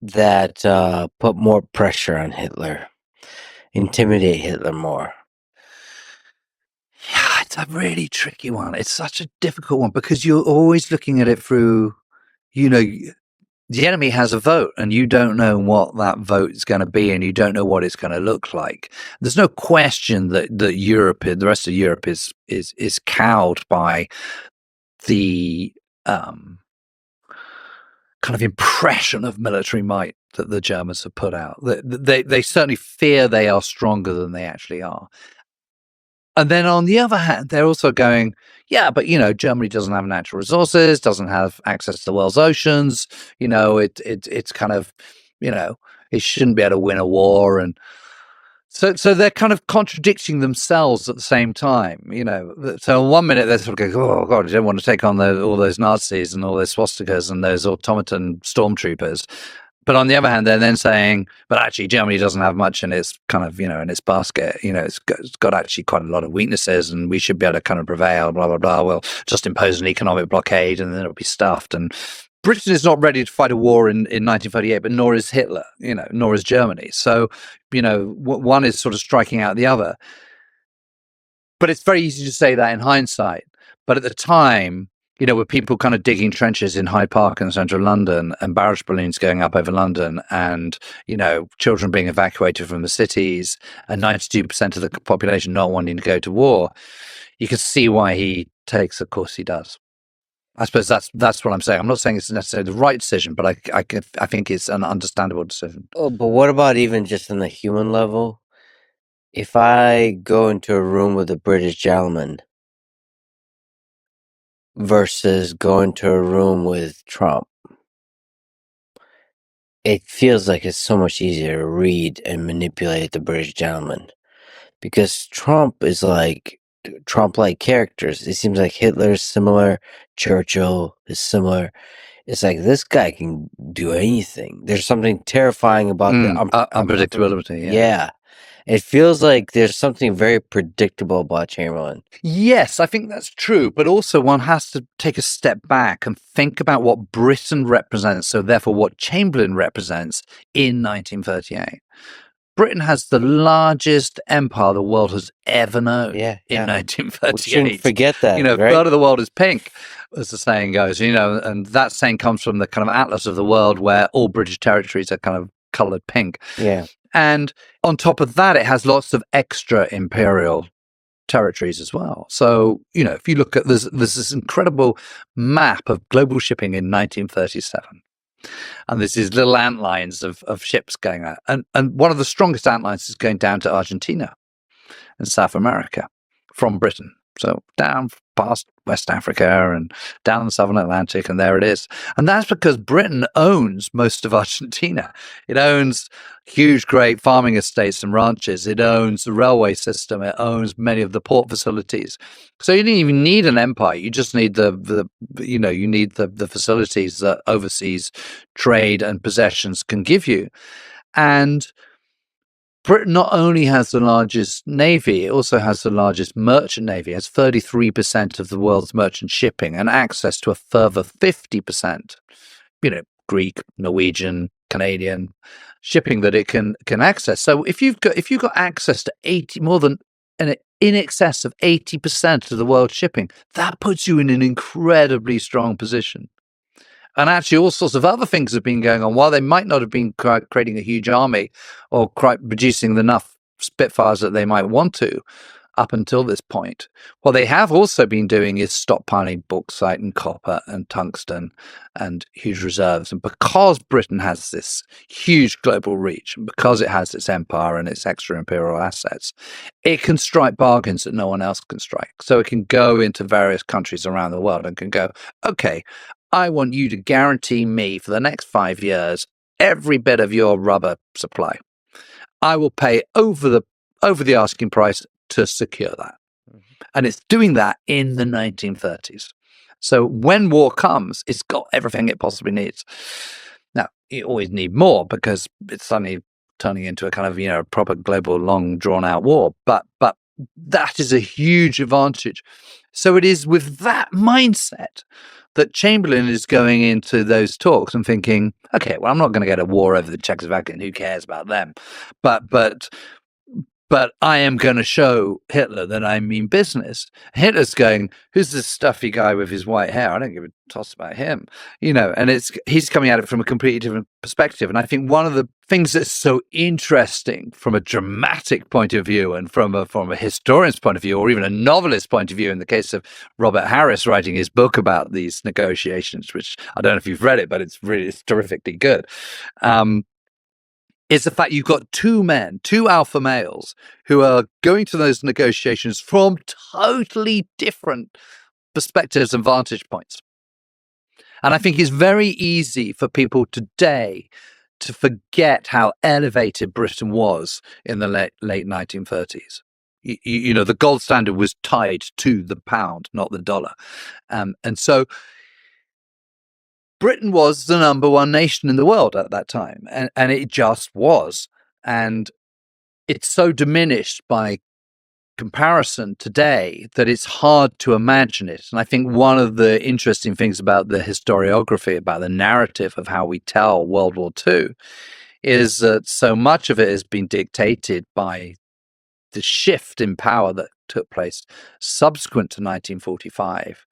that put more pressure on Hitler, intimidate Hitler more? Yeah, it's a really tricky one. It's such a difficult one because you're always looking at it through, you know, the enemy has a vote and you don't know what that vote is going to be and you don't know what it's going to look like. There's no question that Europe, the rest of Europe is cowed by the kind of impression of military might that the Germans have put out. They certainly fear they are stronger than they actually are. And then on the other hand, they're also going, yeah, but Germany doesn't have natural resources, doesn't have access to the world's oceans. It's kind of, it shouldn't be able to win a war, and so they're kind of contradicting themselves at the same time. So one minute they're sort of going, oh God, I don't want to take on all those Nazis and all those swastikas and those automaton stormtroopers. But on the other hand, they're then saying, but actually Germany doesn't have much in its kind of, in its basket. It's got actually quite a lot of weaknesses and we should be able to kind of prevail, blah, blah, blah. We'll just impose an economic blockade and then it'll be stuffed. And Britain is not ready to fight a war in 1938, but nor is Hitler, nor is Germany. So, one is sort of striking out the other. But it's very easy to say that in hindsight. But at the time, with people kind of digging trenches in Hyde Park in central London and barrage balloons going up over London and, children being evacuated from the cities and 92% of the population not wanting to go to war, you can see why he takes the course he does. I suppose that's what I'm saying. I'm not saying it's necessarily the right decision, but I think it's an understandable decision. Oh, but what about even just on the human level? If I go into a room with a British gentleman versus going to a room with Trump, it feels like it's so much easier to read and manipulate the British gentleman because Trump is like Trump-like characters. It seems like Hitler is similar, Churchill is similar. It's like this guy can do anything. There's something terrifying about the unpredictability. Yeah. It feels like there's something very predictable about Chamberlain. Yes, I think that's true. But also one has to take a step back and think about what Britain represents, so therefore what Chamberlain represents in 1938. Britain has the largest empire the world has ever known in 1938. We shouldn't forget that, right? Third of the world is pink, as the saying goes, and that saying comes from the kind of atlas of the world where all British territories are kind of colored pink. Yeah. And on top of that, it has lots of extra imperial territories as well. So, if you look at there's this incredible map of global shipping in 1937. And there's these little ant lines of ships going out. And one of the strongest ant lines is going down to Argentina and South America from Britain. So down past West Africa and down the Southern Atlantic, and there it is. And that's because Britain owns most of Argentina. It owns huge, great farming estates and ranches. It owns the railway system. It owns many of the port facilities. So you didn't even need an empire. You just need the facilities that overseas trade and possessions can give you. And Britain not only has the largest navy, it also has the largest merchant navy. It has 33% of the world's merchant shipping and access to a further 50%, Greek, Norwegian, Canadian shipping that it can access. So if you've got access to in excess of 80% of the world's shipping, that puts you in an incredibly strong position. And actually, all sorts of other things have been going on. While they might not have been creating a huge army or producing enough Spitfires that they might want to up until this point, what they have also been doing is stockpiling bauxite and copper and tungsten and huge reserves. And because Britain has this huge global reach, and because it has its empire and its extra imperial assets, it can strike bargains that no one else can strike. So it can go into various countries around the world and can go, okay, I want you to guarantee me for the next 5 years every bit of your rubber supply. I will pay over the asking price to secure that. And it's doing that in the 1930s. So when war comes, it's got everything it possibly needs. Now, you always need more because it's suddenly turning into a kind of, proper global, long drawn out war. But that is a huge advantage. So it is with that mindset that Chamberlain is going into those talks and thinking, okay, well, I'm not going to get a war over the Czechoslovakian. Who cares about them? But I am going to show Hitler that I mean business. Hitler's going, who's this stuffy guy with his white hair? I don't give a toss about him, and he's coming at it from a completely different perspective. And I think one of the things that's so interesting from a dramatic point of view and from a historian's point of view, or even a novelist's point of view, in the case of Robert Harris writing his book about these negotiations, which I don't know if you've read it, but it's terrifically good. Is the fact you've got two alpha males, who are going to those negotiations from totally different perspectives and vantage points. And I think it's very easy for people today to forget how elevated Britain was in the late 1930s. The gold standard was tied to the pound, not the dollar. And so Britain was the number one nation in the world at that time, and it just was. And it's so diminished by comparison today that it's hard to imagine it. And I think one of the interesting things about the historiography, about the narrative of how we tell World War II, is that so much of it has been dictated by the shift in power that took place subsequent to 1945.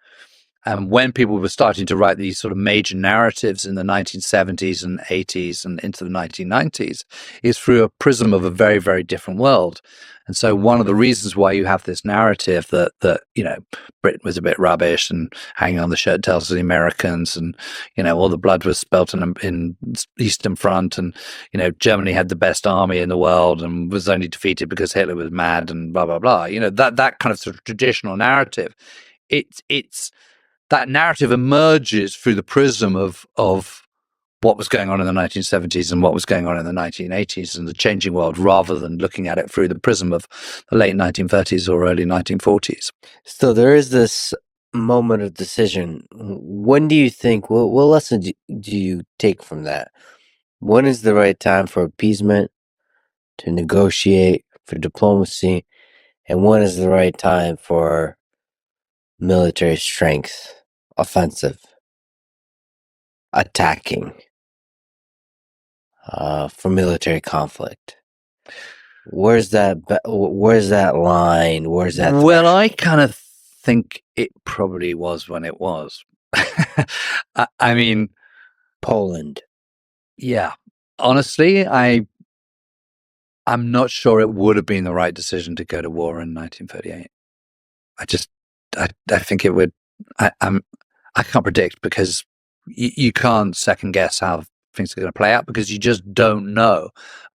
And when people were starting to write these sort of major narratives in the 1970s and 80s and into the 1990s, is through a prism of a very, very different world. And so one of the reasons why you have this narrative that Britain was a bit rubbish and hanging on the shirt tails of the Americans, and all the blood was spilt in Eastern Front, and Germany had the best army in the world and was only defeated because Hitler was mad and blah blah blah. That kind of sort of traditional narrative. It's that narrative emerges through the prism of what was going on in the 1970s and what was going on in the 1980s and the changing world, rather than looking at it through the prism of the late 1930s or early 1940s. So there is this moment of decision. When do you think, what lesson do you take from that? When is the right time for appeasement, to negotiate, for diplomacy, and when is the right time for military strength, offensive, attacking, for military conflict? Where's that line? Where's that? Well, I kind of think it probably was when it was. I mean, Poland. Yeah. Honestly, I'm not sure it would have been the right decision to go to war in 1938. I think it would. I can't predict, because you can't second guess how things are going to play out, because you just don't know.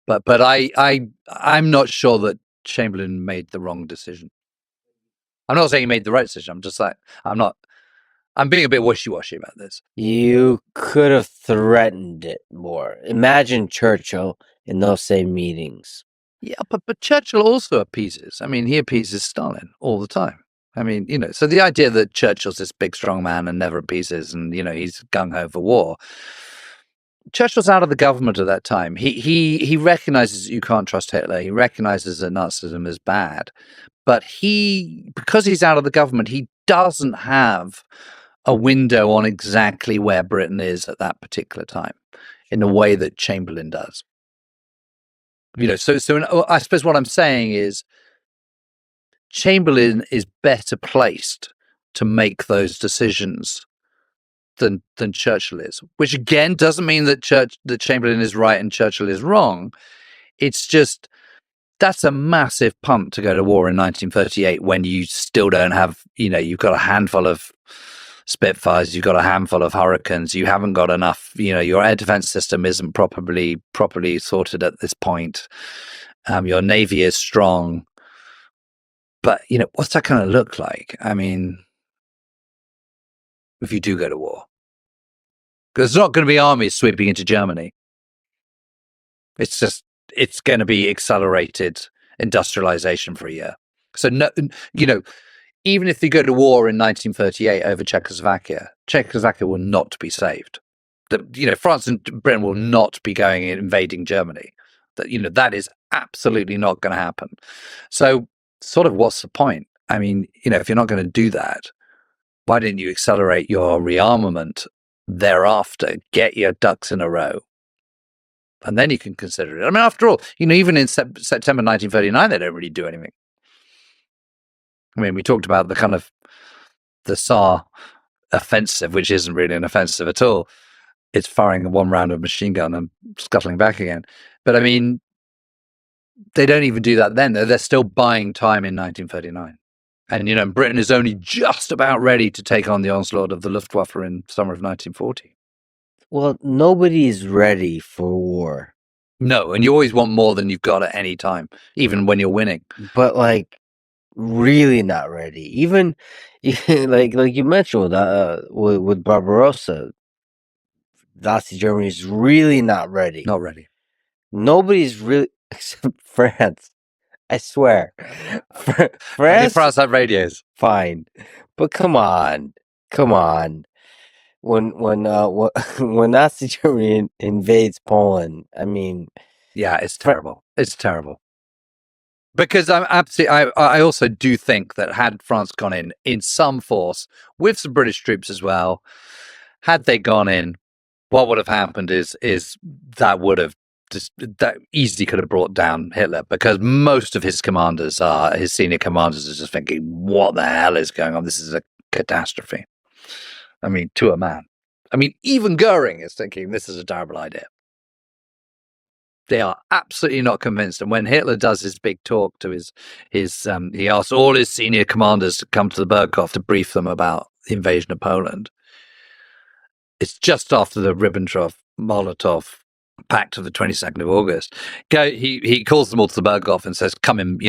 But I'm not sure that Chamberlain made the wrong decision. I'm not saying he made the right decision. I'm just like, I'm being a bit wishy-washy about this. You could have threatened it more. Imagine Churchill in those same meetings. Yeah, but Churchill also appeases. I mean, he appeases Stalin all the time. I mean, so the idea that Churchill's this big, strong man and never appeases, and, he's gung-ho for war. Churchill's out of the government at that time. He recognizes that you can't trust Hitler. He recognizes that Nazism is bad. But because he's out of the government, he doesn't have a window on exactly where Britain is at that particular time in the way that Chamberlain does. So I suppose what I'm saying is Chamberlain is better placed to make those decisions than Churchill is, which again doesn't mean that Chamberlain is right and Churchill is wrong. It's just, that's a massive punt to go to war in 1938 when you still don't have, you've got a handful of Spitfires, you've got a handful of Hurricanes, you haven't got enough, your air defense system isn't properly sorted at this point. Your Navy is strong. But, what's that going to look like? I mean, if you do go to war? Because there's not going to be armies sweeping into Germany. It's going to be accelerated industrialization for a year. So, no, even if they go to war in 1938 over Czechoslovakia will not be saved. France and Britain will not be going and invading Germany. That is absolutely not going to happen. So sort of what's the point? I mean, if you're not going to do that, why didn't you accelerate your rearmament thereafter? Get your ducks in a row, and then you can consider it. I mean, after all, even in September 1939, they don't really do anything. I mean, we talked about the kind of the Saar offensive, which isn't really an offensive at all. It's firing one round of machine gun and scuttling back again. But I mean, they don't even do that then. They're still buying time in 1939. And, Britain is only just about ready to take on the onslaught of the Luftwaffe in summer of 1940. Well, nobody is ready for war. No, and you always want more than you've got at any time, even when you're winning. But, really not ready. Even, like you mentioned with Barbarossa, Nazi Germany is really not ready. Not ready. Nobody's really, except France. I swear. France have radios. Fine. But come on. When Nazi Germany invades Poland, I mean, yeah, it's terrible. It's terrible. Because I also do think that had France gone in some force with some British troops as well, had they gone in, what would have happened is that would have that easily could have brought down Hitler, because most of his senior commanders are just thinking, what the hell is going on? This is a catastrophe. I mean, to a man. I mean, even Goering is thinking this is a terrible idea. They are absolutely not convinced. And when Hitler does his big talk to he asks all his senior commanders to come to the Berghof to brief them about the invasion of Poland. It's just after the Ribbentrop-Molotov pact of the 22nd of August. He calls them all to the Berghof and says, come in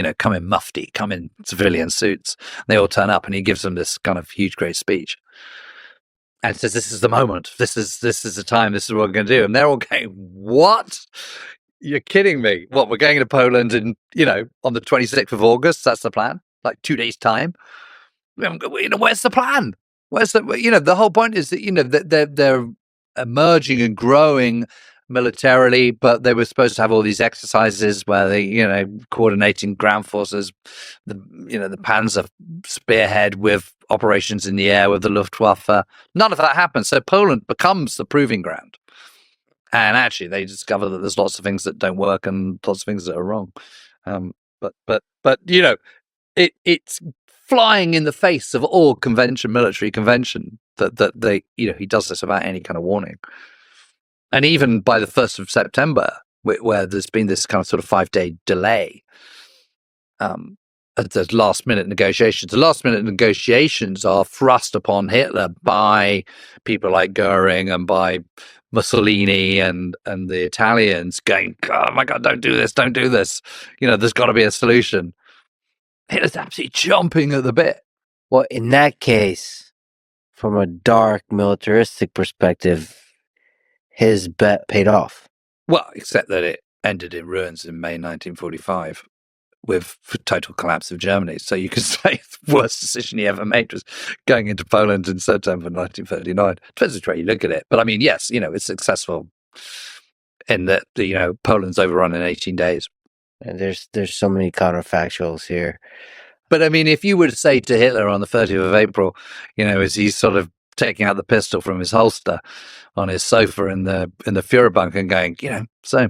mufti, come in civilian suits. They all turn up and he gives them this kind of huge, great speech. And says, this is the moment. This is the time. This is what we're going to do. And they're all going, what? You're kidding me. What, we're going to Poland on the 26th of August? That's the plan? Like 2 days' time? Where's the plan? Where's the whole point is that, they're emerging and growing militarily, but they were supposed to have all these exercises where they, coordinating ground forces, the Panzer spearhead with operations in the air with the Luftwaffe. None of that happens. So Poland becomes the proving ground. And actually, they discover that there's lots of things that don't work and lots of things that are wrong. But it's flying in the face of all military convention that they, he does this without any kind of warning. And even by the 1st of September, where there's been this kind of sort of 5-day delay, at the last minute negotiations. The last minute negotiations are thrust upon Hitler by people like Goering and by Mussolini and the Italians going, oh my God, don't do this. There's got to be a solution. Hitler's absolutely jumping at the bit. Well, in that case, from a dark militaristic perspective, his bet paid off. Well, except that it ended in ruins in May 1945 with total collapse of Germany. So you could say the worst decision he ever made was going into Poland in September 1939. Depends which way you look at it. But I mean, yes, it's successful in that Poland's overrun in 18 days. And there's so many counterfactuals here. But I mean, if you were to say to Hitler on the 30th of April, as he's sort of taking out the pistol from his holster on his sofa in the Führerbunker and going, so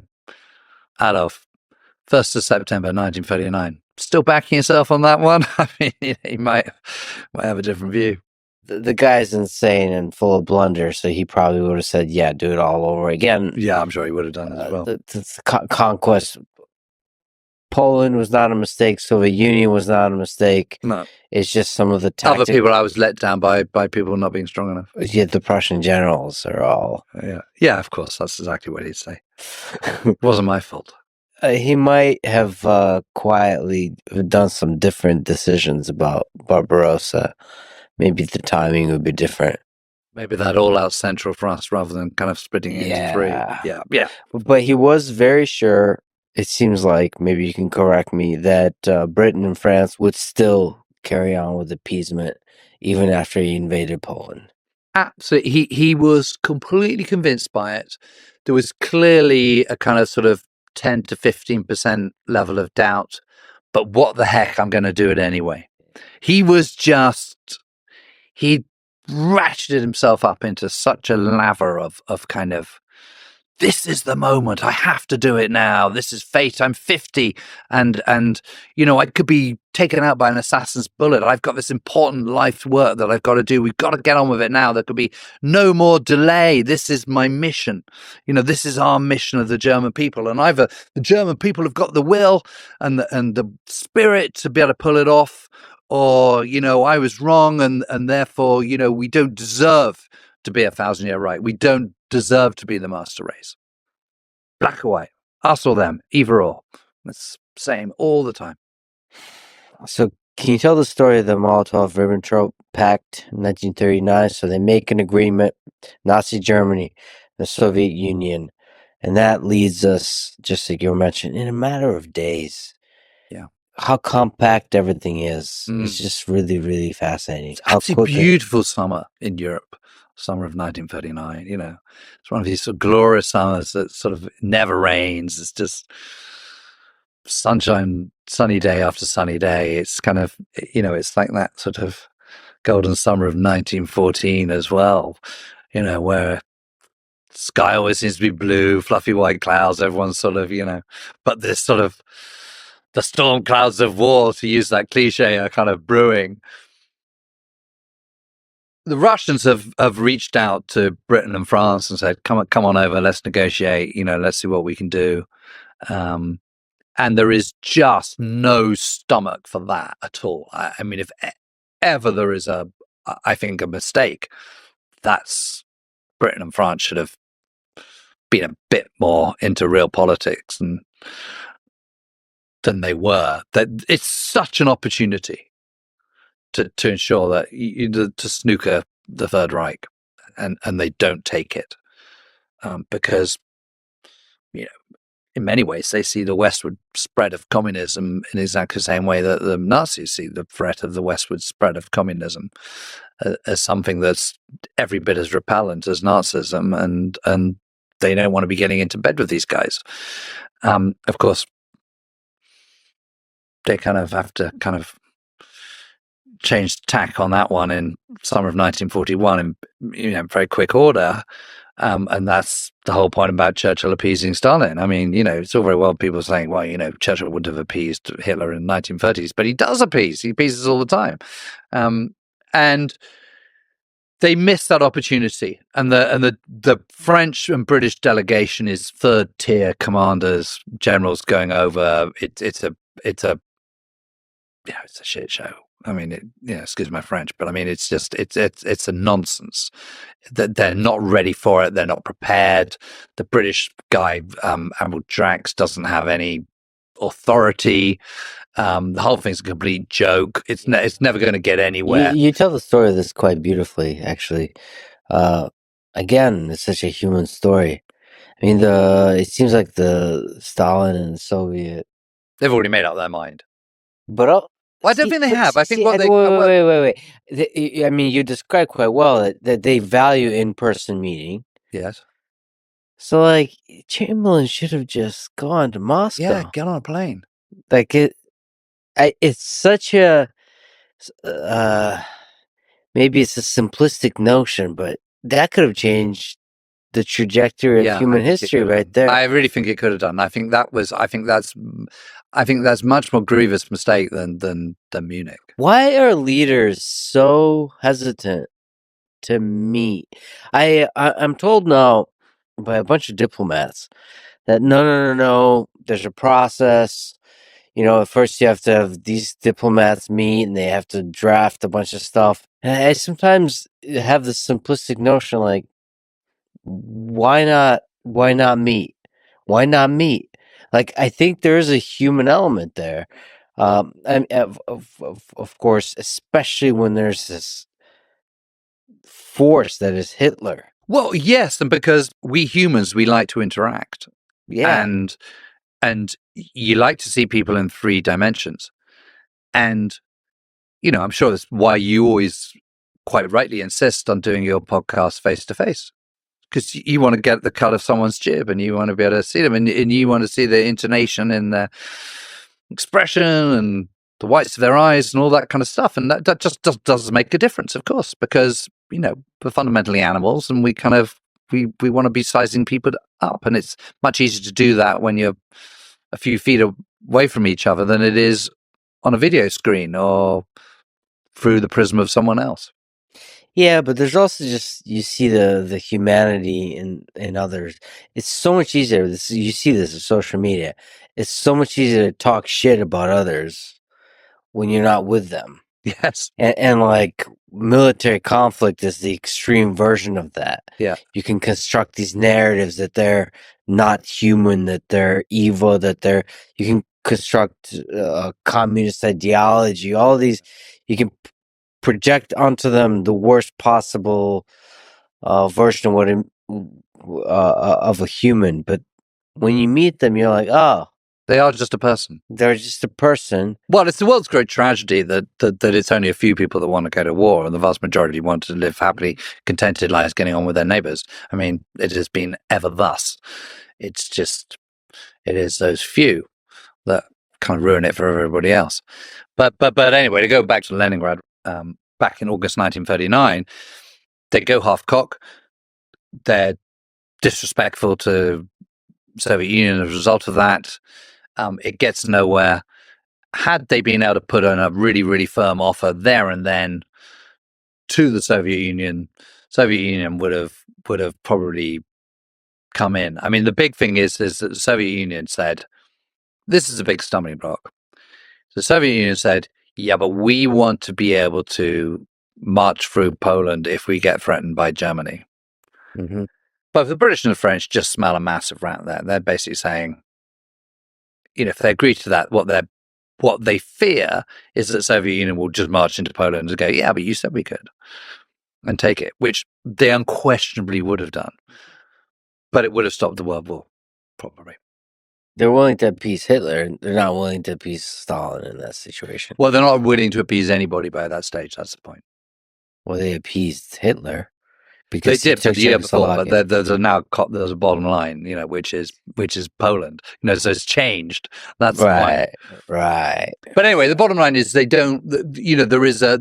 Adolf, 1st of September 1939, still backing yourself on that one? I mean, he might have a different view. The guy's insane and full of blunder, so he probably would have said, yeah, do it all over again. Yeah, I'm sure he would have done as well. The conquest. Poland was not a mistake. Soviet Union was not a mistake. No. It's just some of the other people I was let down by people not being strong enough. Yet the Prussian generals are all... Yeah, of course. That's exactly what he'd say. It wasn't my fault. He might have quietly done some different decisions about Barbarossa. Maybe the timing would be different. Maybe that all-out central thrust rather than kind of splitting it into three. Yeah. But he was very sure, it seems like, maybe you can correct me, that Britain and France would still carry on with appeasement even after he invaded Poland. Absolutely. He was completely convinced by it. There was clearly a kind of sort of 10 to 15% level of doubt but what the heck, I'm going to do it anyway. He ratcheted himself up into such a laver of kind of, this is the moment. I have to do it now. This is fate. I'm 50, and I could be taken out by an assassin's bullet. I've got this important life work that I've got to do. We've got to get on with it now. There could be no more delay. This is my mission. This is our mission of the German people, and either the German people have got the will and the spirit to be able to pull it off, or I was wrong, and therefore we don't deserve to be 1,000-year right. We don't deserve to be the master race. Black or white, us or them, either or. It's the same all the time. So can you tell the story of the Molotov-Ribbentrop Pact in 1939? So they make an agreement, Nazi Germany, the Soviet Union, and that leads us, just like you were mentioning, in a matter of days. Yeah. How compact everything is. It's just really, really fascinating. It's a beautiful summer in Europe. Summer of 1939, it's one of these sort of glorious summers that sort of never rains. It's just sunshine, sunny day after sunny day. It's kind of, it's like that sort of golden summer of 1914 as well, where sky always seems to be blue, fluffy white clouds, everyone's sort of, but this sort of, the storm clouds of war, to use that cliche, are kind of brewing. The Russians have reached out to Britain and France and said, come on over, let's negotiate, let's see what we can do. And there is just no stomach for that at all. I mean, if ever there is I think, a mistake, that's Britain and France should have been a bit more into real politics than they were. That it's such an opportunity to ensure that to snooker the Third Reich, and they don't take it, because in many ways they see the westward spread of communism in exactly the same way that the Nazis see the threat of the westward spread of communism, as something that's every bit as repellent as Nazism, and they don't want to be getting into bed with these guys. Of course, they kind of have to changed tack on that one in summer of 1941 in very quick order, and that's the whole point about Churchill appeasing Stalin. I mean, it's all very well people saying, well, Churchill wouldn't have appeased Hitler in the 1930s, but he does appease. He appeases all the time, and they missed that opportunity. And the French and British delegation is third-tier commanders, generals going over. It's a shit show. I mean, excuse my French, but I mean, it's just, it's a nonsense that they're not ready for it. They're not prepared. The British guy, Admiral Drax, doesn't have any authority. The whole thing's a complete joke. It's never going to get anywhere. You tell the story of this quite beautifully, actually. Again, it's such a human story. I mean, it seems like the Stalin and the Soviet, they've already made up their mind. But I don't think they have. I think wait. I mean, you described quite well that they value in-person meeting. Yes. So, like, Chamberlain should have just gone to Moscow. Yeah, get on a plane. Like, it's such a, maybe it's a simplistic notion, but that could have changed the trajectory of human history right there. I really think it could have done. I think that's much more grievous mistake than Munich. Why are leaders so hesitant to meet? I'm told now by a bunch of diplomats that no, there's a process. At first you have to have these diplomats meet, and they have to draft a bunch of stuff. And I sometimes have this simplistic notion, like, why not meet? Why not meet? Like, I think there is a human element there. And of course, especially when there's this force that is Hitler. Well, yes, and because we humans, we like to interact. Yeah. And you like to see people in 3 dimensions. And, I'm sure that's why you always quite rightly insist on doing your podcast face to face. Because you want to get the cut of someone's jib, and you want to be able to see them, and you want to see the intonation in expression and the whites of their eyes and all that kind of stuff. And that just does make a difference, of course, because, we're fundamentally animals and we want to be sizing people up. And it's much easier to do that when you're a few feet away from each other than it is on a video screen or through the prism of someone else. Yeah, but there's also just, you see the humanity in others. It's so much easier. You see this in social media. It's so much easier to talk shit about others when you're not with them. Yes. And like, military conflict is the extreme version of that. Yeah. You can construct these narratives that they're not human, that they're evil, you can construct communist ideology, all these, you can project onto them the worst possible version of a human. But when you meet them, you're like, oh, they are just a person. They're just a person. Well, it's the world's great tragedy that it's only a few people that want to go to war, and the vast majority want to live happily, contented lives, getting on with their neighbors. I mean, it has been ever thus. It's just, it is those few that kind of ruin it for everybody else. But anyway, to go back to Leningrad, back in August 1939, they go half cock. They're disrespectful to Soviet Union as a result of that. It gets nowhere. Had they been able to put on a really, really firm offer there and then to the Soviet Union would have probably come in. I mean, the big thing is that the Soviet Union said, this is a big stumbling block. The Soviet Union said, yeah, but we want to be able to march through Poland if we get threatened by Germany. Mm-hmm. But the British and the French just smell a massive rat there. They're basically saying, if they agree to that, what they fear is that the Soviet Union will just march into Poland and go, yeah, but you said we could, and take it, which they unquestionably would have done. But it would have stopped the World War, probably. They're willing to appease Hitler. They're not willing to appease Stalin in that situation. Well, they're not willing to appease anybody by that stage. That's the point. Well, they appeased Hitler. Because they did the year before, but there's a bottom line, which is Poland. So it's changed. That's right. Right. But anyway, the bottom line is they don't. There is a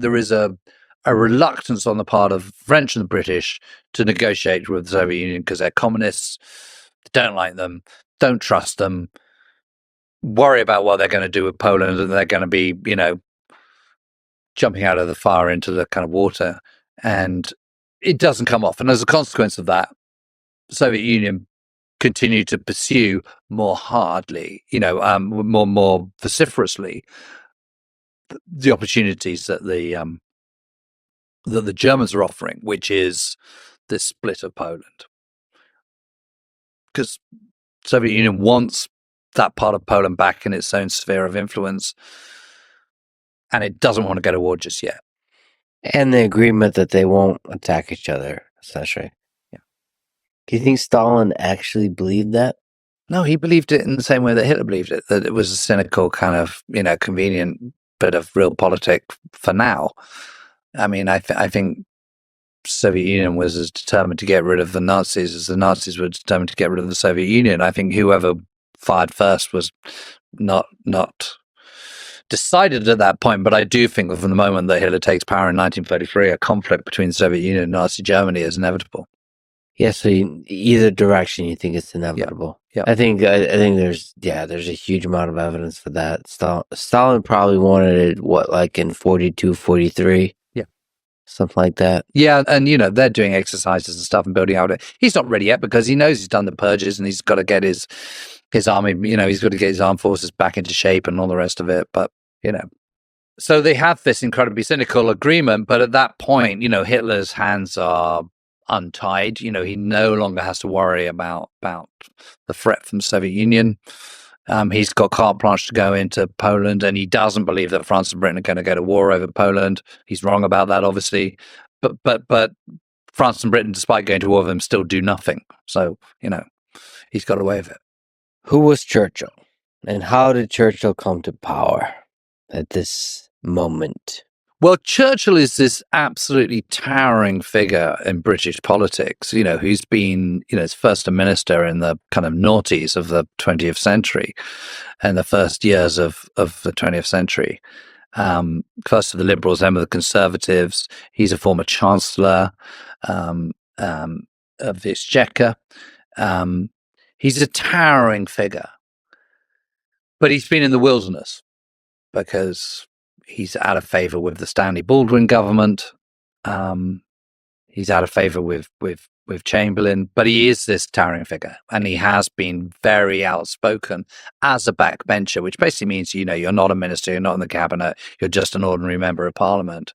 reluctance on the part of French and the British to negotiate with the Soviet Union because they're communists. Don't like them. Don't trust them. Worry about what they're going to do with Poland, and they're going to be, jumping out of the fire into the kind of water, and it doesn't come off. And as a consequence of that, the Soviet Union continued to pursue more hardly, more vociferously, the opportunities that the Germans are offering, which is this split of Poland. Because the Soviet Union wants that part of Poland back in its own sphere of influence, and it doesn't want to go to war just yet. And the agreement that they won't attack each other, essentially. Yeah. Do you think Stalin actually believed that? No, he believed it in the same way that Hitler believed it, that it was a cynical kind of, convenient bit of realpolitik for now. I mean, I think Soviet Union was as determined to get rid of the Nazis as the Nazis were determined to get rid of the Soviet Union. I think whoever fired first was not decided at that point, but I do think that from the moment that Hitler takes power in 1933, a conflict between the Soviet Union and Nazi Germany is inevitable. Yeah, so either direction, you think it's inevitable. Yeah. I think there's a huge amount of evidence for that. Stalin probably wanted it, in 42, 43? Yeah. Something like that. Yeah, and they're doing exercises and stuff and building out. He's not ready yet because he knows he's done the purges and he's got to get his army, he's got to get his armed forces back into shape and all the rest of it. But so they have this incredibly cynical agreement, but at that point, Hitler's hands are untied. He no longer has to worry about the threat from the Soviet Union. He's got carte blanche to go into Poland, and he doesn't believe that France and Britain are going to go to war over Poland. He's wrong about that, obviously. But France and Britain, despite going to war with them, still do nothing. So, he's got away with it. Who was Churchill? And how did Churchill come to power at this moment? Well, Churchill is this absolutely towering figure in British politics, who's been, his first a minister in the kind of noughties of the 20th century and the first years of the 20th century. First of the Liberals, then of the Conservatives. He's a former Chancellor of the Exchequer. He's a towering figure, but he's been in the wilderness because he's out of favour with the Stanley Baldwin government. He's out of favour with Chamberlain, but he is this towering figure, and he has been very outspoken as a backbencher, which basically means you're not a minister, you're not in the cabinet, you're just an ordinary member of Parliament.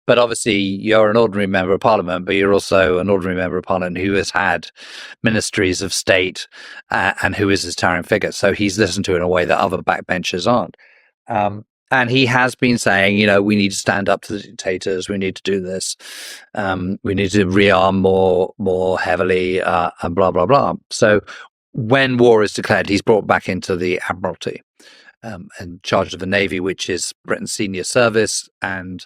But obviously, you're an ordinary member of Parliament, but you're also an ordinary member of Parliament who has had ministries of state and who is this towering figure. So he's listened to in a way that other backbenchers aren't. And he has been saying, we need to stand up to the dictators. We need to do this. We need to rearm more heavily, and blah, blah, blah. So when war is declared, he's brought back into the Admiralty in charge of the Navy, which is Britain's senior service. And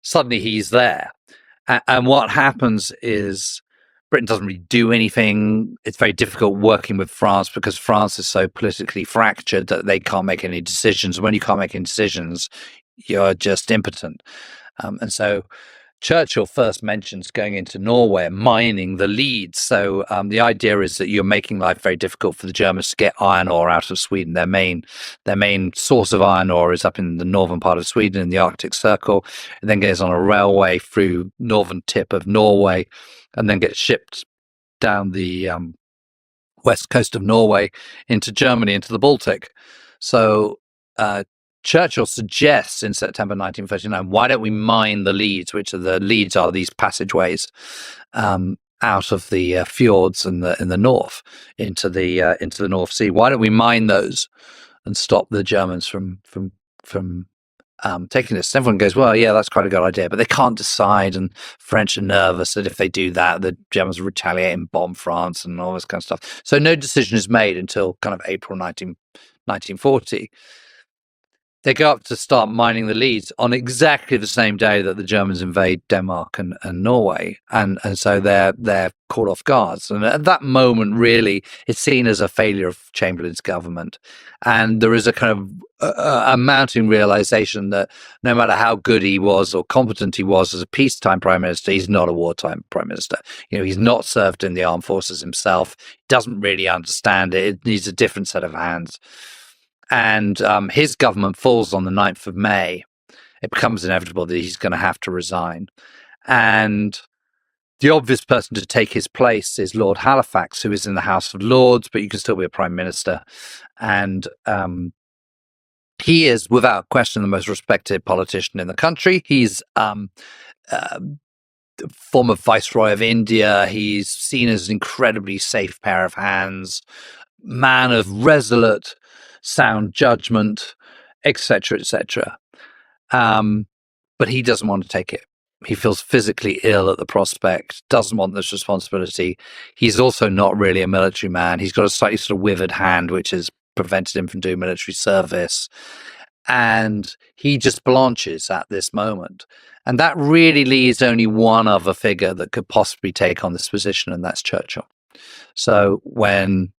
suddenly he's there. And what happens is Britain doesn't really do anything. It's very difficult working with France because France is so politically fractured that they can't make any decisions. When you can't make any decisions, you're just impotent. And so Churchill first mentions going into Norway and mining the leads. So the idea is that you're making life very difficult for the Germans to get iron ore out of Sweden. Their main source of iron ore is up in the northern part of Sweden in the Arctic Circle. It then goes on a railway through northern tip of Norway and then gets shipped down the west coast of Norway into Germany, into the Baltic. So Churchill suggests in September 1939, why don't we mine the leads, which are these passageways out of the fjords in the north into the North Sea. Why don't we mine those and stop the Germans from taking this? Everyone goes, well, yeah, that's quite a good idea, but they can't decide, and French are nervous that if they do that, the Germans will retaliate and bomb France and all this kind of stuff. So no decision is made until kind of April 1940. They go up to start mining the leads on exactly the same day that the Germans invade Denmark and Norway, and so they're caught off guard. And at that moment, really, it's seen as a failure of Chamberlain's government, and there is a kind of a mounting realization that no matter how good he was or competent he was as a peacetime prime minister, he's not a wartime prime minister. He's not served in the armed forces himself. He doesn't really understand it. It needs a different set of hands. And his government falls on the 9th of May. It becomes inevitable that he's going to have to resign. And the obvious person to take his place is Lord Halifax, who is in the House of Lords, but you can still be a prime minister. And he is, without question, the most respected politician in the country. He's former Viceroy of India. He's seen as an incredibly safe pair of hands, man of resolute, sound judgment, etc., etc. But he doesn't want to take it. He feels physically ill at the prospect, doesn't want this responsibility. He's also not really a military man. He's got a slightly sort of withered hand, which has prevented him from doing military service. And he just blanches at this moment. And that really leaves only one other figure that could possibly take on this position, and that's Churchill. So when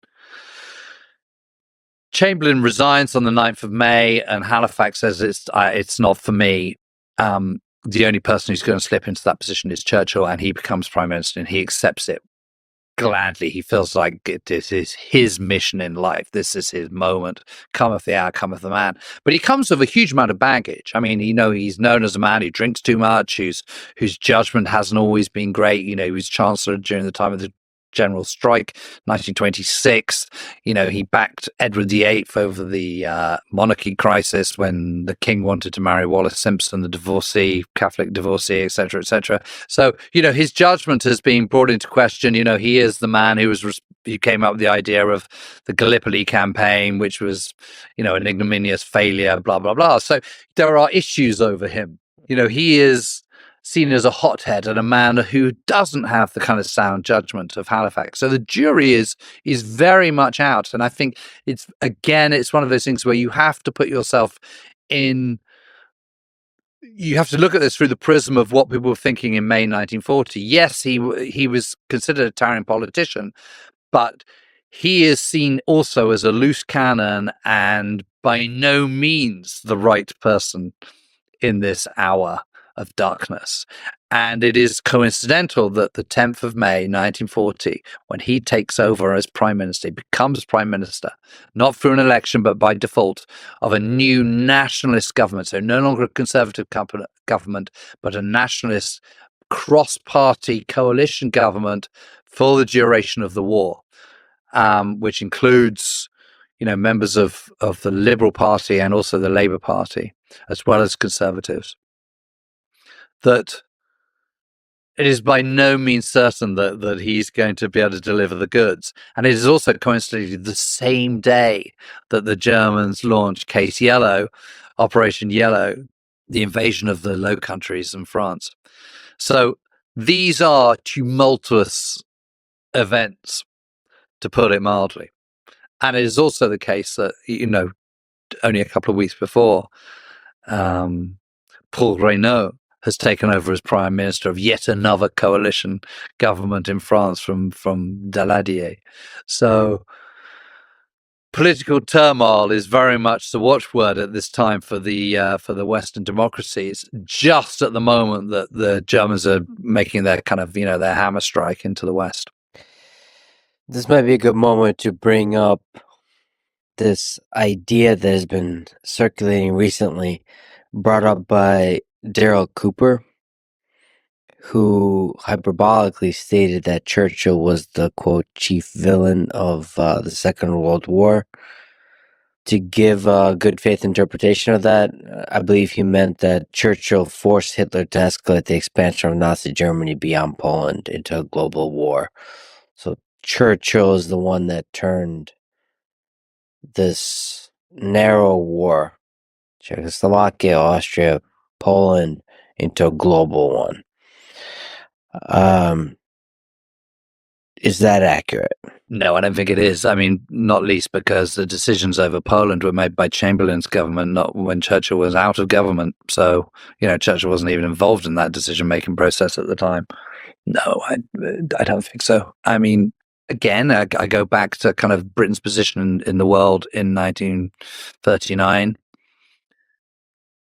Chamberlain resigns on the 9th of May, and Halifax says it's not for me. The only person who's going to slip into that position is Churchill, and he becomes prime minister, and he accepts it gladly. He feels like this is his mission in life. This is his moment. Cometh the hour, cometh the man. But he comes with a huge amount of baggage. I mean, he's known as a man who drinks too much, whose judgment hasn't always been great. He was chancellor during the time of the general strike, 1926. He backed Edward VIII over the monarchy crisis when the king wanted to marry Wallis Simpson, the divorcee, Catholic divorcee, etc., etc. So, his judgment has been brought into question. He is the man who came up with the idea of the Gallipoli campaign, which was, an ignominious failure, blah, blah, blah. So there are issues over him. He is seen as a hothead and a man who doesn't have the kind of sound judgment of Halifax. So the jury is very much out. And I think it's one of those things where you have to put yourself in you have to look at this through the prism of what people were thinking in May 1940. Yes, he was considered a towering politician, but he is seen also as a loose cannon and by no means the right person in this hour of darkness. And it is coincidental that the 10th of May, 1940, when he takes over as prime minister, he becomes prime minister, not through an election, but by default, of a new nationalist government. So no longer a conservative government, but a nationalist cross-party coalition government for the duration of the war, which includes, members of the Liberal Party and also the Labour Party, as well as conservatives. That it is by no means certain that he's going to be able to deliver the goods. And it is also coincidentally the same day that the Germans launched Case Yellow, Operation Yellow, the invasion of the Low Countries and France. So these are tumultuous events, to put it mildly. And it is also the case that, only a couple of weeks before, Paul Reynaud has taken over as prime minister of yet another coalition government in France from Daladier. So political turmoil is very much the watchword at this time for the Western democracies, just at the moment that the Germans are making their kind of, their hammer strike into the West. This might be a good moment to bring up this idea that has been circulating recently, brought up by Daryl Cooper, who hyperbolically stated that Churchill was the, quote, chief villain of the Second World War. To give a good faith interpretation of that, I believe he meant that Churchill forced Hitler to escalate the expansion of Nazi Germany beyond Poland into a global war. So Churchill is the one that turned this narrow war, Czechoslovakia, Austria, Poland, into a global one. Is that accurate? No, I don't think it is. I mean, not least because the decisions over Poland were made by Chamberlain's government, not when Churchill was out of government. So, Churchill wasn't even involved in that decision-making process at the time. No, I don't think so. I mean, again, I go back to kind of Britain's position in the world in 1939.